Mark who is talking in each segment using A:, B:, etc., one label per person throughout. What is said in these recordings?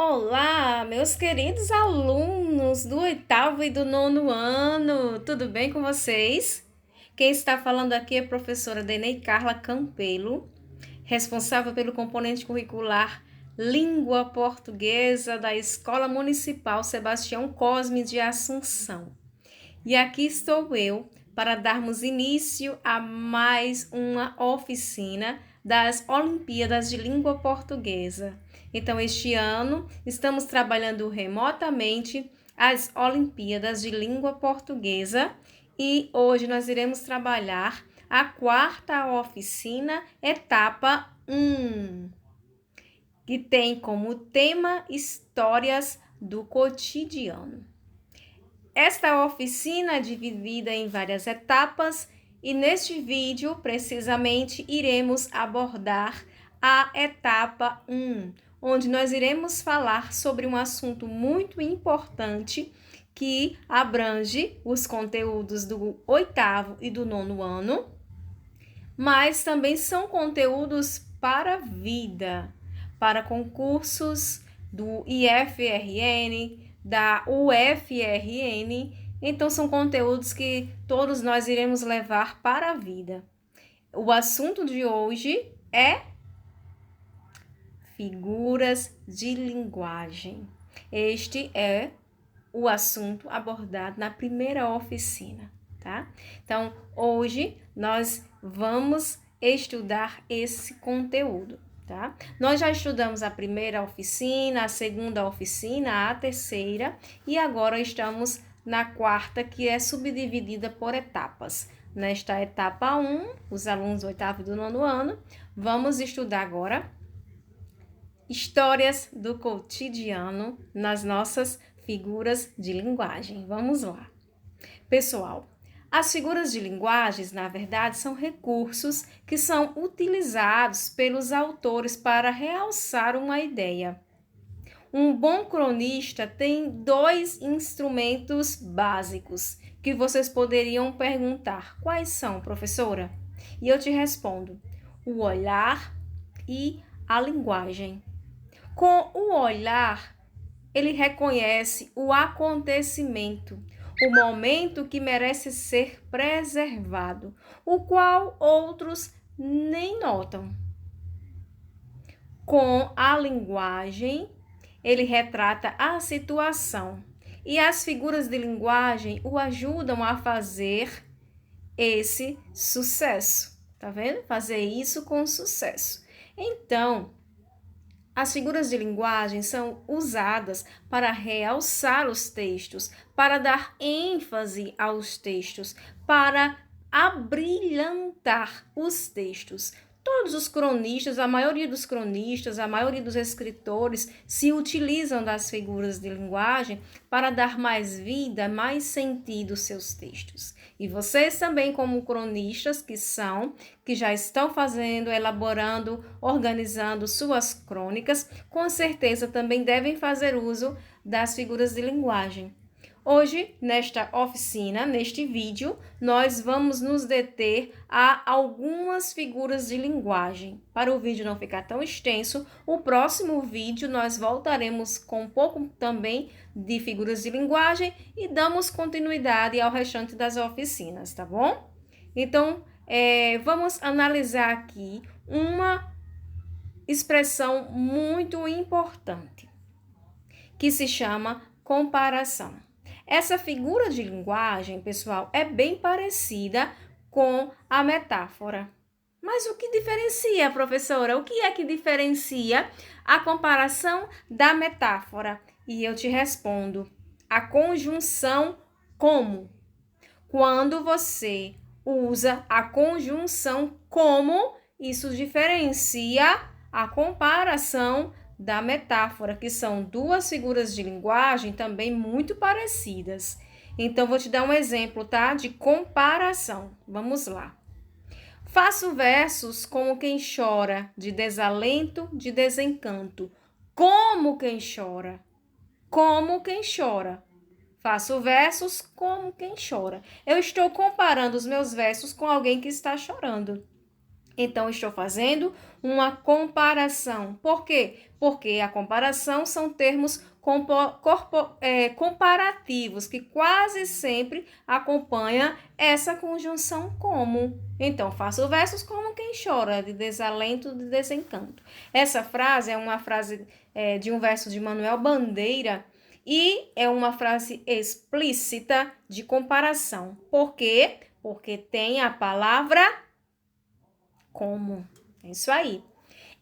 A: Olá, meus queridos alunos do oitavo e do nono ano, tudo bem com vocês? Quem está falando aqui é a professora Denei Carla Campelo, responsável pelo componente curricular Língua Portuguesa da Escola Municipal Sebastião Cosme de Assunção. E aqui estou eu para darmos início a mais uma oficina das Olimpíadas de Língua Portuguesa. Então, este ano, estamos trabalhando remotamente as Olimpíadas de Língua Portuguesa e hoje nós iremos trabalhar a quarta oficina, etapa 1, que tem como tema Histórias do Cotidiano. Esta oficina é dividida em várias etapas e neste vídeo, precisamente, iremos abordar a etapa 1, onde nós iremos falar sobre um assunto muito importante que abrange os conteúdos do oitavo e do nono ano, mas também são conteúdos para a vida, para concursos do IFRN, da UFRN. Então, são conteúdos que todos nós iremos levar para a vida. O assunto de hoje é figuras de linguagem. Este é o assunto abordado na primeira oficina, tá? Então, hoje nós vamos estudar esse conteúdo, tá? Nós já estudamos a primeira oficina, a segunda oficina, a terceira e agora estamos na quarta, que é subdividida por etapas. Nesta etapa 1, os alunos do oitavo e do nono ano, vamos estudar agora histórias do cotidiano nas nossas figuras de linguagem. Vamos lá. Pessoal, as figuras de linguagens, na verdade, são recursos que são utilizados pelos autores para realçar uma ideia. Um bom cronista tem dois instrumentos básicos que vocês poderiam perguntar. Quais são, professora? E eu te respondo: o olhar e a linguagem. Com o olhar, ele reconhece o acontecimento, o momento que merece ser preservado, o qual outros nem notam. Com a linguagem, ele retrata a situação e as figuras de linguagem o ajudam a fazer esse sucesso. Tá vendo? Fazer isso com sucesso. Então, as figuras de linguagem são usadas para realçar os textos, para dar ênfase aos textos, para abrilhantar os textos. Todos os cronistas, a maioria dos cronistas, a maioria dos escritores se utilizam das figuras de linguagem para dar mais vida, mais sentido aos seus textos. E vocês também, como cronistas que já estão fazendo, elaborando, organizando suas crônicas, com certeza também devem fazer uso das figuras de linguagem. Hoje, nesta oficina, neste vídeo, nós vamos nos deter a algumas figuras de linguagem. Para o vídeo não ficar tão extenso, o próximo vídeo nós voltaremos com um pouco também de figuras de linguagem e damos continuidade ao restante das oficinas, tá bom? Então, vamos analisar aqui uma expressão muito importante, que se chama comparação. Essa figura de linguagem, pessoal, é bem parecida com a metáfora. Mas o que diferencia, professora? O que é que diferencia a comparação da metáfora? E eu te respondo: a conjunção como. Quando você usa a conjunção como, isso diferencia a comparação da metáfora, que são duas figuras de linguagem também muito parecidas. Então, vou te dar um exemplo, tá? De comparação. Vamos lá. Faço versos como quem chora, de desalento, de desencanto. Como quem chora. Como quem chora. Faço versos como quem chora. Eu estou comparando os meus versos com alguém que está chorando. Então, estou fazendo uma comparação. Por quê? Porque a comparação são termos comparativos, que quase sempre acompanham essa conjunção como. Então, faço versos como quem chora, de desalento, de desencanto. Essa frase é uma frase de um verso de Manuel Bandeira e é uma frase explícita de comparação. Por quê? Porque tem a palavra como. É isso aí.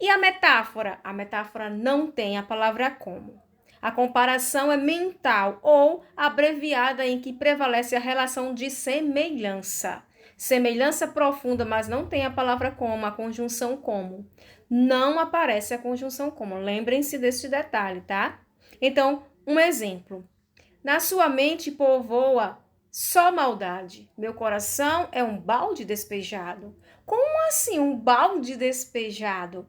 A: E a metáfora? A metáfora não tem a palavra como. A comparação é mental ou abreviada em que prevalece a relação de semelhança. Semelhança profunda, mas não tem a palavra como, a conjunção como. Não aparece a conjunção como. Lembrem-se desse detalhe, tá? Então, um exemplo. Na sua mente povoa só maldade. Meu coração é um balde despejado. Como assim um balde despejado?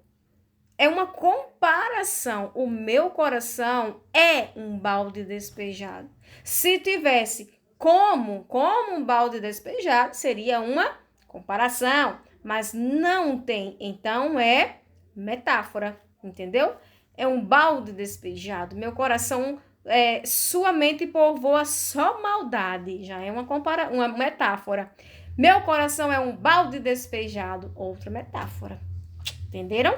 A: É uma comparação. O meu coração é um balde despejado. Se tivesse como um balde despejado, seria uma comparação. Mas não tem. Então é metáfora, entendeu? É um balde despejado. Meu coração, sua mente povoa só maldade. Já é uma metáfora. Meu coração é um balde despejado. Outra metáfora. Entenderam?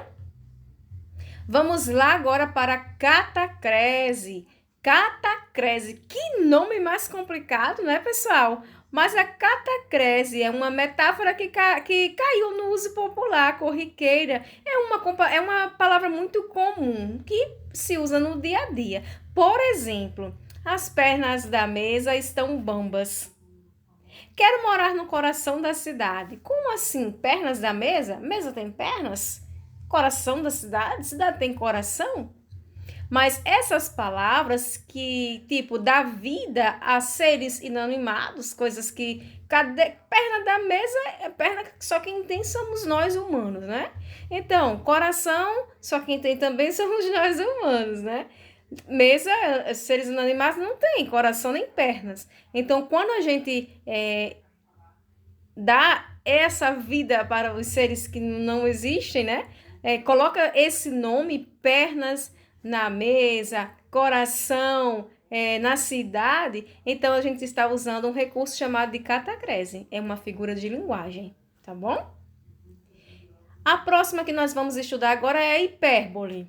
A: Vamos lá agora para catacrese. Catacrese, que nome mais complicado, né, pessoal? Mas a catacrese é uma metáfora que caiu no uso popular, corriqueira. É uma palavra muito comum que se usa no dia a dia. Por exemplo, as pernas da mesa estão bambas. Quero morar no coração da cidade. Como assim? Pernas da mesa? Mesa tem pernas? Coração da cidade? Cidade tem coração? Mas essas palavras que, tipo, dá vida a seres inanimados, coisas que... perna da mesa é perna que só quem tem somos nós humanos, né? Então, coração, só quem tem também somos nós humanos, né? Mesa, seres inanimados não tem coração nem pernas. Então, quando a gente dá essa vida para os seres que não existem, né? Coloca esse nome, pernas na mesa, coração na cidade, então a gente está usando um recurso chamado de catacrese. É uma figura de linguagem, tá bom? A próxima que nós vamos estudar agora é a hipérbole.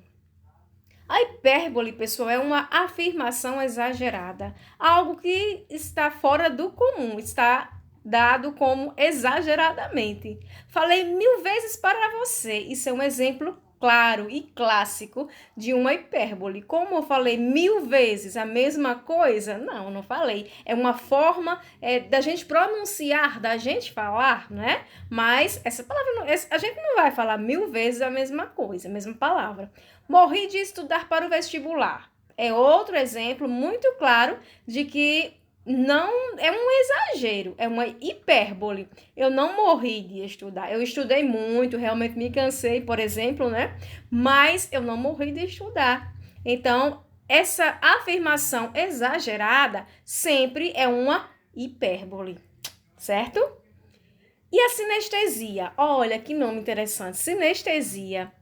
A: A hipérbole, pessoal, é uma afirmação exagerada, algo que está fora do comum, está dado como exageradamente. Falei 1000 vezes para você, isso é um exemplo claro e clássico de uma hipérbole. Como eu falei 1000 vezes a mesma coisa? Não, não falei. É uma forma da gente pronunciar, da gente falar, né? Mas essa palavra, a gente não vai falar 1000 vezes a mesma coisa, a mesma palavra. Morri de estudar para o vestibular. É outro exemplo muito claro de que não é um exagero, é uma hipérbole. Eu não morri de estudar. Eu estudei muito, realmente me cansei, por exemplo, né? Mas eu não morri de estudar. Então, essa afirmação exagerada sempre é uma hipérbole, certo? E a sinestesia? Olha que nome interessante. Sinestesia.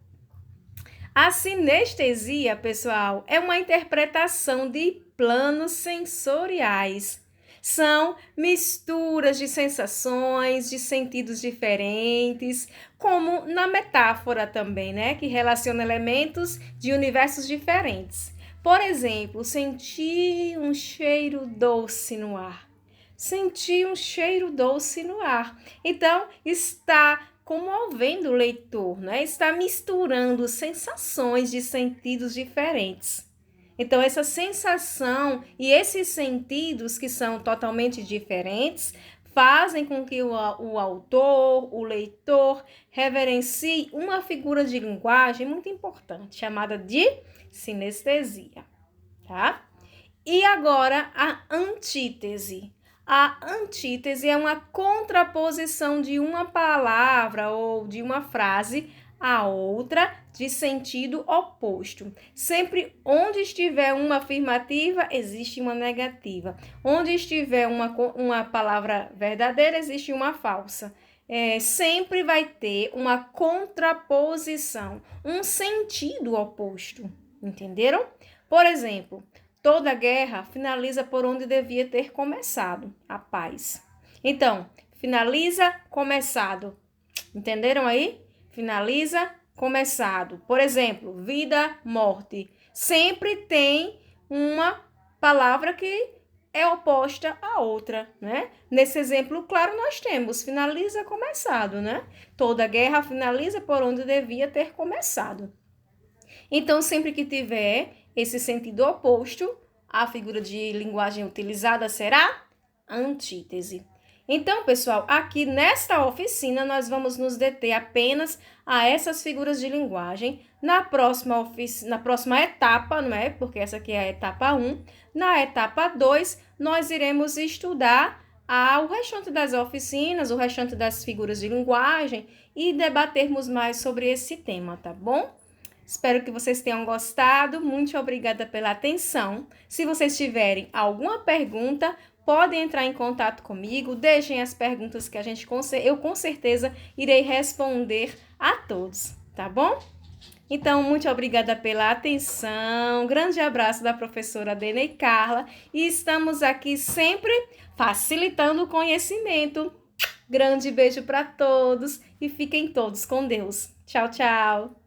A: A sinestesia, pessoal, é uma interpretação de planos sensoriais. São misturas de sensações, de sentidos diferentes, como na metáfora também, né? Que relaciona elementos de universos diferentes. Por exemplo, senti um cheiro doce no ar. Senti um cheiro doce no ar. Então, está comovendo o leitor, né? Está misturando sensações de sentidos diferentes. Então, essa sensação e esses sentidos que são totalmente diferentes fazem com que o autor, o leitor, reverencie uma figura de linguagem muito importante, chamada de sinestesia, tá? E agora, a antítese. A antítese é uma contraposição de uma palavra ou de uma frase a outra de sentido oposto. Sempre onde estiver uma afirmativa, existe uma negativa. Onde estiver uma palavra verdadeira, existe uma falsa. sempre vai ter uma contraposição, um sentido oposto, entenderam? Por exemplo, toda guerra finaliza por onde devia ter começado, a paz. Então, finaliza, começado. Entenderam aí? Finaliza, começado. Por exemplo, vida, morte. Sempre tem uma palavra que é oposta à outra, né? Nesse exemplo, claro, nós temos finaliza, começado, né? Toda guerra finaliza por onde devia ter começado. Então, sempre que tiver esse sentido oposto, a figura de linguagem utilizada será antítese. Então, pessoal, aqui nesta oficina nós vamos nos deter apenas a essas figuras de linguagem. Na próxima etapa, não é? Porque essa aqui é a etapa 1. Na etapa 2, nós iremos estudar o restante das oficinas, o restante das figuras de linguagem e debatermos mais sobre esse tema, tá bom? Espero que vocês tenham gostado. Muito obrigada pela atenção. Se vocês tiverem alguma pergunta, podem entrar em contato comigo. Deixem as perguntas que eu com certeza irei responder a todos, tá bom? Então, muito obrigada pela atenção. Grande abraço da professora Denei Carla. E estamos aqui sempre facilitando o conhecimento. Grande beijo para todos e fiquem todos com Deus. Tchau, tchau.